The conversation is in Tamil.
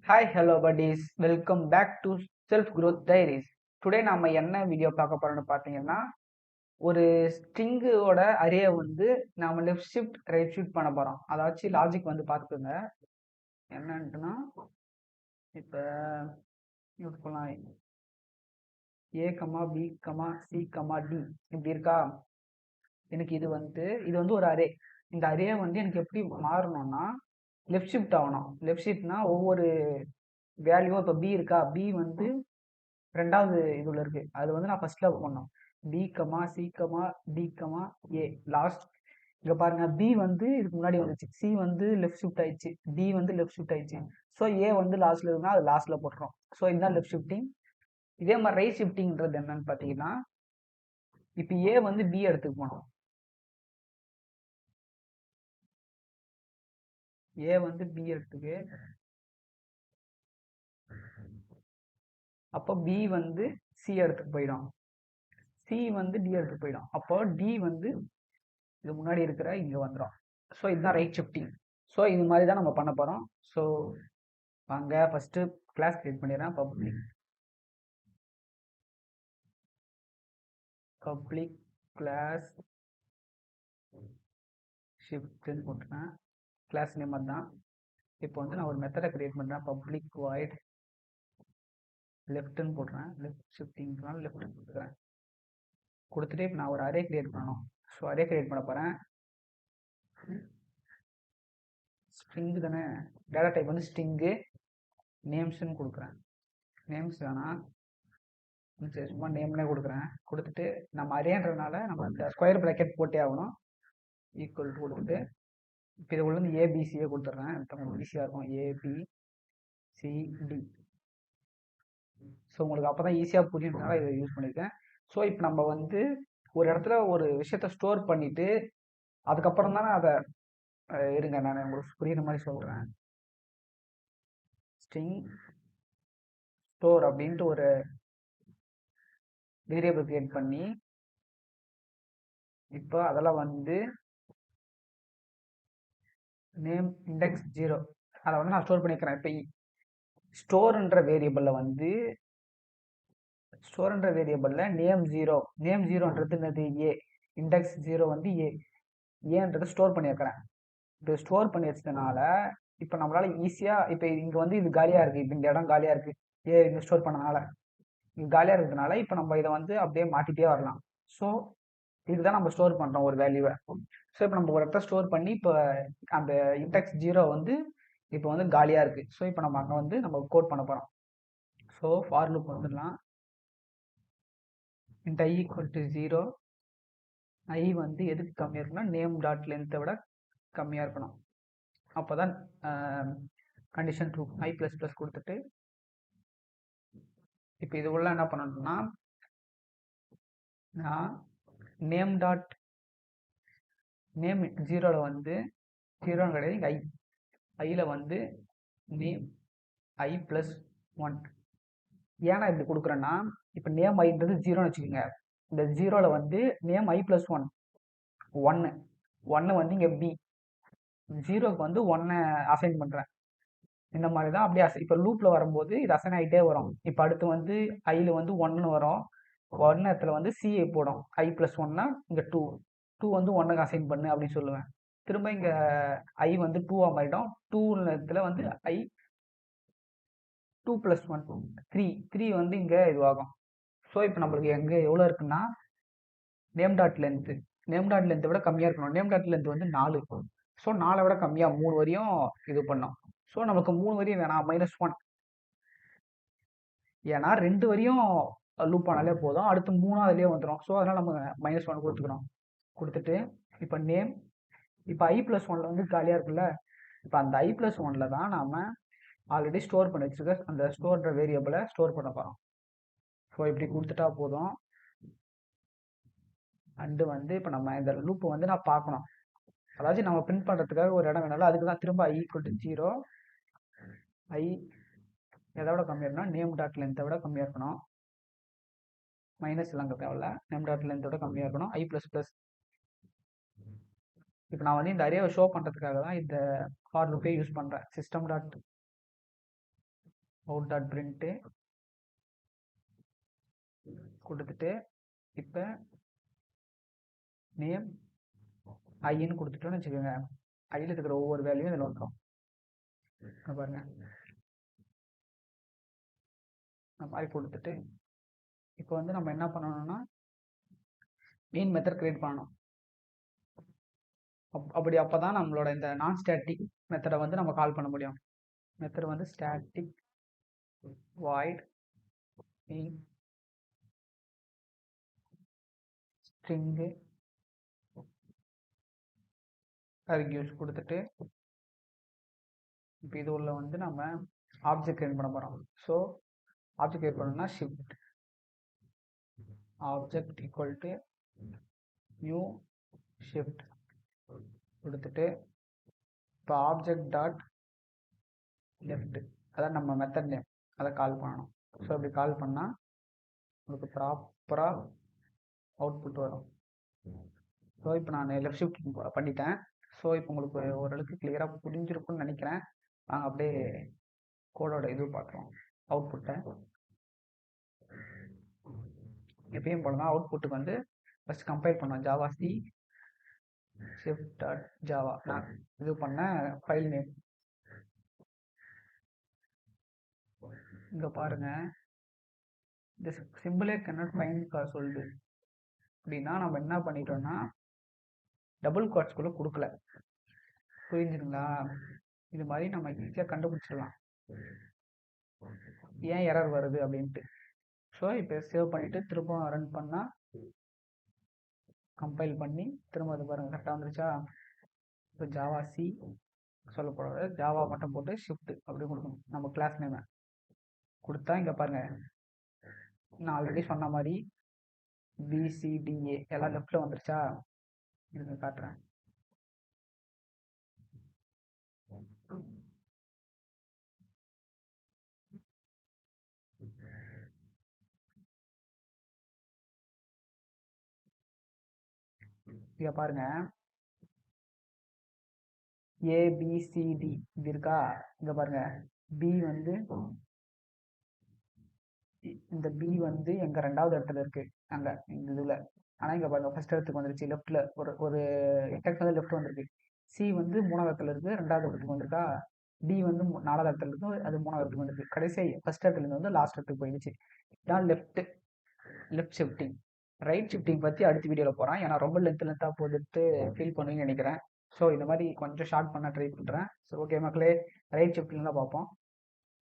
Hi hello buddies, welcome back to self growth diaries. Today நம்ம என்ன வீடியோ பார்க்க போறோம்னு பார்த்தீங்கன்னா, ஒரு ஸ்ட்ரிங்கோட அரே வந்து நாம லெஃப்ட் ஷிஃப்ட் ரைட் ஷிஃப்ட் பண்ண போறோம். அதாச்சும் லாஜிக் வந்து பார்த்துக்கோங்க. என்னன்ட்டுனா இப்போ யூஸ் பண்ணலாம். A comma B comma C comma D இப்படி இருக்கா. எனக்கு இது வந்து ஒரு அரே. இந்த அரே வந்து எனக்கு எப்படி மாறணும்னா லெஃப்ட் ஷிஃப்ட் ஆகணும். லெஃப்ட் ஷிஃப்ட்னா ஒவ்வொரு வேல்யூவும் இப்போ பி இருக்கா, பி வந்து ரெண்டாவது இதுல இருக்கு. அது வந்து நான் ஃபர்ஸ்ட்ல பண்ணோம். B comma C comma D comma A last. இங்க பாருங்க, பி வந்து இதுக்கு முன்னாடி வந்துச்சு, சி வந்து லெஃப்ட் ஷிஃப்ட் ஆயிடுச்சு, டி வந்து லெஃப்ட் ஷிஃப்ட் ஆயிடுச்சு. ஸோ ஏ வந்து லாஸ்ட்ல இருக்குன்னா அது லாஸ்ட்ல போட்டுரும். ஸோ இதுதான் லெஃப்ட் ஷிஃப்டிங். இதே மாதிரி ரைட் ஷிஃப்டிங்கிறது என்னன்னு பார்த்தீங்கன்னா, இப்போ ஏ வந்து பி இடத்துக்கு போனோம். ஏ வந்து பி இடத்துக்கு, அப்போ பி வந்து சி இடத்துக்கு போயிடும், சி வந்து டி இடத்துக்கு போயிடும். அப்போ டி வந்து இது முன்னாடி இருக்கிற இங்க வந்துடும். ஸோ இதுதான் ரைட் ஷிஃப்டிங். ஸோ இது மாதிரி தான் நம்ம பண்ண போறோம். ஸோ வாங்க ஃபர்ஸ்ட் கிளாஸ் கிரியேட் பண்ணிடுறேன். பப்ளிக் கிளாஸ் ஷிஃப்ட்னு போட்டுறேன். கிளாஸ் நேம் தான். இப்போ வந்து நான் ஒரு மெத்தடை கிரியேட் பண்ணுறேன். பப்ளிக் வாய்ட் லெஃப்ட்னு போடுறேன். லெஃப்ட் ஷிஃப்டிங்னால லெஃப்ட் கொடுத்துக்கிறேன். கொடுத்துட்டு இப்போ நான் ஒரு அரே கிரியேட் பண்ணணும். ஸோ அரே கிரியேட் பண்ண போகிறேன். ஸ்ட்ரிங்கு தானே, டேட்டா டைப் வந்து ஸ்ட்ரிங்கு, நேம்ஸ்ன்னு கொடுக்குறேன். நேம்ஸ் வேணாம், சரி சும்மா நேம்னே கொடுக்குறேன். கொடுத்துட்டு நம்ம அரேன்றதுனால நம்ம இந்த ஸ்கொயர் ப்ராக்கெட் போட்டே ஆகணும். ஈக்குவல் டு கொடுத்துட்டு இப்போ இது உள்ள ஏபிசியே கொடுத்துட்றேன். கொஞ்சம் ஈஸியாக இருக்கும். ஏபிசிடி. ஸோ உங்களுக்கு அப்போ தான் ஈஸியாக புரியுறதுனால இதை யூஸ் பண்ணியிருக்கேன். ஸோ இப்போ நம்ம வந்து ஒரு இடத்துல ஒரு விஷயத்த ஸ்டோர் பண்ணிட்டு அதுக்கப்புறம் தானே அதை இருங்க நான் உங்களுக்கு புரியுற மாதிரி சொல்கிறேன். ஸ்ட்ரிங் ஸ்டோர் அப்படின்ட்டு ஒரு வேரியபிள் கிரியேட் பண்ணி இப்போ அதெல்லாம் வந்து நேம் இண்டெக்ஸ் 0 அதை வந்து நான் ஸ்டோர் பண்ணிக்கிறேன். இப்போ ஸ்டோர்ன்ற வேரியபிளில் நேம் 0, நேம் 0ன்றது என்னது, ஏ. இண்டெக்ஸ் 0 வந்து ஏன்றதை ஸ்டோர் பண்ணியிருக்கிறேன். இப்போ ஸ்டோர் பண்ணி வச்சதுனால இப்போ நம்மளால ஈஸியாக இப்போ இங்கே வந்து இது காலியாக இருக்குது. இப்போ இந்த இடம் காலியாக இருக்குது, இங்கே ஸ்டோர் பண்ணனால இது காலியாக இருக்கிறதுனால இப்போ நம்ம இதை வந்து அப்படியே மாட்டிகிட்டே வரலாம். ஸோ இதுதான் நம்ம ஸ்டோர் பண்ணுறோம் ஒரு வேல்யூவை. ஸோ இப்போ நம்ம ஒரு இடத்த ஸ்டோர் பண்ணி இப்போ அந்த இண்டெக்ஸ் 0 வந்து இப்போ வந்து காலியாக இருக்குது. ஸோ இப்போ நம்ம அங்கே வந்து நம்ம கோட் பண்ண போகிறோம். ஸோ ஃபார் லூப் வந்துடலாம். int i equal to 0, ஐ வந்து எதுக்கு கம்மியாக இருக்குன்னா நேம் டாட் லென்த்தை விட கம்மியாக இருக்கணும். அப்போ தான் கண்டிஷன் ட்ரூ. ஐ ப்ளஸ் ப்ளஸ் கொடுத்துட்டு இப்போ இது உள்ள என்ன பண்ணணும்னா நான் நேம் டாட் நேம் 0ல் வந்து 0 கிடையாது, இங்கே ஐயில் வந்து நேம் ஐ ப்ளஸ் 1. ஏன்னா இப்படி கொடுக்குறேன்னா இப்போ நேம் ஐன்றது 0ன்னு வச்சுக்கோங்க. இந்த 0ல் வந்து நேம் ஐ ப்ளஸ் 1 1 வந்து இங்கே பி, 0க்கு வந்து 1 அசைன் பண்ணுறேன். இந்த மாதிரி தான் அப்படியே இப்போ லூப்பில் வரும்போது இது அசைன் ஆகிட்டே வரும். இப்போ அடுத்து வந்து ஐயில் வந்து 1 வரும். 1 இடத்துல வந்து சிஐ போடும். ஐ ப்ளஸ் 1னா இங்கே 2 வந்து 1க்கு அசைன் பண்ணு அப்படின்னு சொல்லுவேன். திரும்ப இங்கே ஐ வந்து 2ஆக மாறிடும். 2 இடத்துல வந்து ஐ 2 + 1 3 வந்து இங்கே இதுவாகும். ஸோ இப்போ நம்மளுக்கு எங்கே எவ்வளோ இருக்குன்னா நேம் டாட் லென்த்தை விட கம்மியாக இருக்கணும். நேம் டாட் லென்த் வந்து 4. ஸோ 4 விட கம்மியாக 3 வரையும் இது பண்ணோம். ஸோ நமக்கு 3 வரையும் வேணாம், -1. ஏன்னா 2 வரையும் லூப் ஆனாலே போதும், அடுத்து 3ஆவதுலேயே வந்துடும். ஸோ அதனால் நம்ம -1 கொடுத்துக்கிறோம். கொடுத்துட்டு இப்போ நேம் இப்போ ஐ ப்ளஸ் 1ல் வந்து காலியாக இருக்குல்ல. இப்போ அந்த ஐ ப்ளஸ் 1ல் தான் நாம் ஆல்ரெடி ஸ்டோர் பண்ணி வச்சுருக்க அந்த ஸ்டோர்ன்ற வேரியபிளை ஸ்டோர் பண்ண போகிறோம். ஸோ இப்படி கொடுத்துட்டா போதும். அண்டு வந்து இப்போ நம்ம இந்த லூப்பை வந்து நான் பார்க்கணும். அதாவது நம்ம பிரிண்ட் பண்ணுறதுக்காக ஒரு இடம் வேணாலும் அதுக்கு தான் திரும்ப ஐ ஈக்குவல் டு 0, ஐ எதை விட கம்மியாக இருக்கணும், நேம் டாட் லென்த்தை விட கம்மியாக இருக்கணும். மைனஸ் இல்லைங்க தேவையில்ல, நேம் டாட் லென்த்தை விட கம்மியாக இருக்கணும். ஐ ப்ளஸ் ப்ளஸ். இப்போ நான் வந்து இந்த அரேவை ஷோ பண்ணுறதுக்காக தான் இந்த ஃபார் லூப்பே யூஸ் பண்ணுறேன். System dot out dot print கொடுத்துட்டு இப்போ நேம் ஐன்னு கொடுத்துட்டோன்னு வச்சுக்கோங்க. ஐயில் இருக்கிற ஒவ்வொரு வேல்யூவும் இதில் வந்துடும். பாருங்க இந்த மாதிரி கொடுத்துட்டு இப்போ வந்து நம்ம என்ன பண்ணணும்னா மெயின் மெத்தட் கிரியேட் பண்ணணும். அப்போ தான் நம்மளோட இந்த நான் ஸ்டாட்டிக் மெத்தடை வந்து நம்ம கால் பண்ண முடியும். மெத்தட் வந்து static void main string argues கொடுத்துட்டு இப்போ இது உள்ள வந்து நம்ம ஆப்ஜெக்ட் கிரியேட் பண்ண போகிறோம். ஸோ ஆப்ஜெக்ட் கிரியேட் பண்ணணும்னா shift object equal to new shift கொடுத்துட்டு இப்போ ஆப்ஜெக்ட் டாட் லெஃப்ட் அதான் நம்ம மெத்தட் நேம், அதை கால் பண்ணணும். ஸோ அப்படி கால் பண்ணால் உங்களுக்கு ப்ராப்பராக அவுட்புட் வரும். ஸோ இப்போ நான் லெஃப்ட் ஷிஃப்ட் பண்ணிட்டேன். ஸோ இப்போ உங்களுக்கு ஓரளவுக்கு கிளியராக புரிஞ்சிருக்குன்னு நினைக்கிறேன். நாங்கள் அப்படியே கோடோட இது பார்க்குறோம். அவுட்புட்டை எப்பயும் போல தான் அவுட்புட்டுக்கு வந்து ஃபஸ்ட் கம்பைல் பண்ணோம். Java C shift dot Java நான் இது பண்ண ஃபைல் நேம். இங்கே பாருங்க, இந்த சிம்பிளே கன்னட் ஃபைன் சொல்லுது அப்படின்னா நம்ம என்ன பண்ணிட்டோம்னா டபுள் குவாட்ஸ்குள்ளே கொடுக்கல. புரிஞ்சுதுங்களா? இது மாதிரி நம்ம ஈஸியாக கண்டுபிடிச்சிடலாம் ஏன் எரர் வருது அப்படின்ட்டு. ஸோ இப்போ சேவ் பண்ணிவிட்டு திரும்ப ரன் பண்ணால் கம்பைல் பண்ணி திரும்ப அது பாருங்கள் கரெக்டாக வந்துருச்சா? இப்போ ஜாவா சி சொல்லக்கூடாது, ஜாவா மட்டும் போட்டு ஷிஃப்ட் அப்படி கொடுக்கணும். நம்ம கிளாஸ் நேமை கொடுத்தா இங்கே பாருங்கள் நான் ஆல்ரெடி சொன்ன மாதிரி பிசிடிஏ எல்லாம் லெஃப்டில் வந்துருச்சா? இதுங்க காட்டுறேன். இங்க பாருங்க ஏபிசிடி இது இருக்கா? இங்க பாருங்க பி வந்து இந்த பி வந்து எங்க ரெண்டாவது இடத்துல இருக்கு அங்க இந்த இதுல. ஆனா இங்க பாருங்க ஃபர்ஸ்ட் இடத்துக்கு வந்துருச்சு. லெஃப்ட்ல ஒரு டெக்னிக்கல் லெஃப்ட் வந்திருக்கு. சி வந்து மூணாவது இடத்துல இருக்கு, ரெண்டாவது இடத்துக்கு வந்திருக்கா. டி வந்து நாலாவது இடத்துல இருக்கு, அது மூணாவது இடத்துக்கு வந்திருக்கு. கடைசி ஃபர்ஸ்ட் இடத்துல இருந்து வந்து லாஸ்ட் இடத்துக்கு போயிடுச்சு. இதான் லெஃப்ட் ஷிஃப்டிங். ரைட் ஷிஃப்டிங் பற்றி அடுத்த வீடியோவில் போகிறேன். ஏன்னா ரொம்ப லென்த்தாக போட்டுட்டு ஃபீல் பண்ணுவீங்கன்னு நினைக்கிறேன். ஸோ இந்த மாதிரி கொஞ்சம் ஷார்ட் பண்ண ட்ரை பண்ணுறேன். ஸோ ஓகே மக்களே, ரைட் ஷிஃப்டிங் தான் பார்ப்போம்.